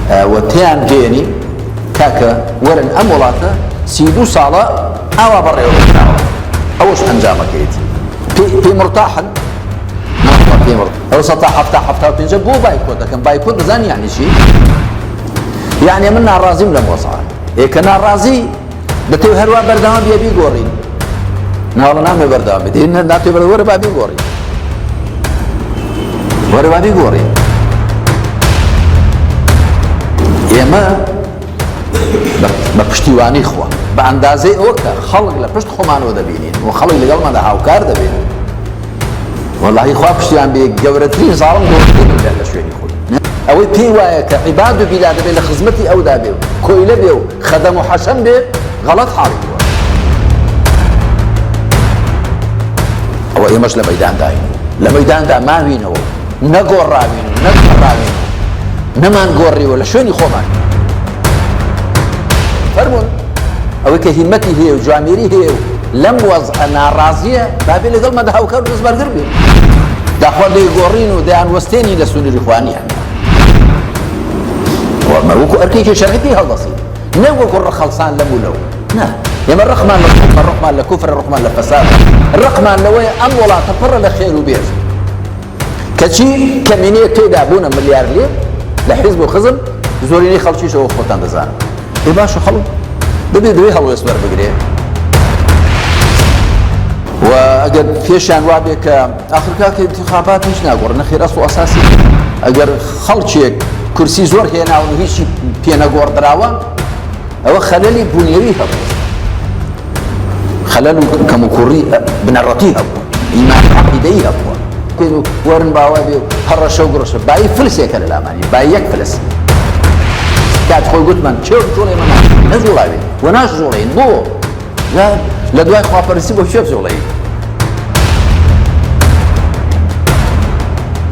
وتيان جيني كاكا ورن أمولاتا سيدو صالة أو بري وبرناو أوش أنجامك يتي في مرتاحا في مرتاح أو سطح حفتها وتنجب هو بايكود لكن بايكود زان يعني شيء يعني منا الرازي من الموصعة إيه كنا الرازي بتو هروا بردام بيبي غوري ناولا نامي بردام بدي إن ناتي بردام ورا بابي غوري ورا بابي غوري يما بپشتیوانی خوا به اندازه او که خلق لپشت خمانو دبینین و خلق لگل ما ده هاوکار دبینین والله خوا پشتیوان بی گورترین ظالم گورترین لگل شوینی خود اوی پی وایه که عباد و بلا دبی لخزمتی او دابیو کویله بیو خدم و حشم بی غلط حالی بیو او ایمش لمیدان داینو لمیدان دا ما وینو نگور راوینو نگور راوینو نمان گوری ولا شوینی خومان فرمون او كهمتي هي وجاميري هي لم وضع ناراضيه بابي لقل ما دهاو كانوا نسبر قربي دا اخوان دي يقورينو دي انوستيني لسوني الاخواني يعني وما وكو اركيك شرعتي هالبسيط نوكو الرخلصان لمولو نا يما الرقمان لكفر الرقمان لكفر الرقمان لفساد الرقمان لوي امولا تفر لخير وبير كشي كمينيه كيدا ابونا مليار ليه لحزب وخزم زوريني خلشي شو خوتان دزان اي باشا خلو دبي هلو يسمر بقريه واجد فيشان وابك اخر كاك انتخابات مش ناقور نخير اصو اساسي اجر خلشي كرسي زور هنا وهيش بينا غور دراوا او خلالي بنيوي هب خلالو كمكوري بنرتي هب ايمان عقيدي هب كانوا ورن باوابي هرشوا قرش باي فلس يكل الاماني باي يكفلس قاعد خوي قلت من شوف جولي من نزل لايبي وناش جولي بو لا دواي خافر يسيبوا شوف جولي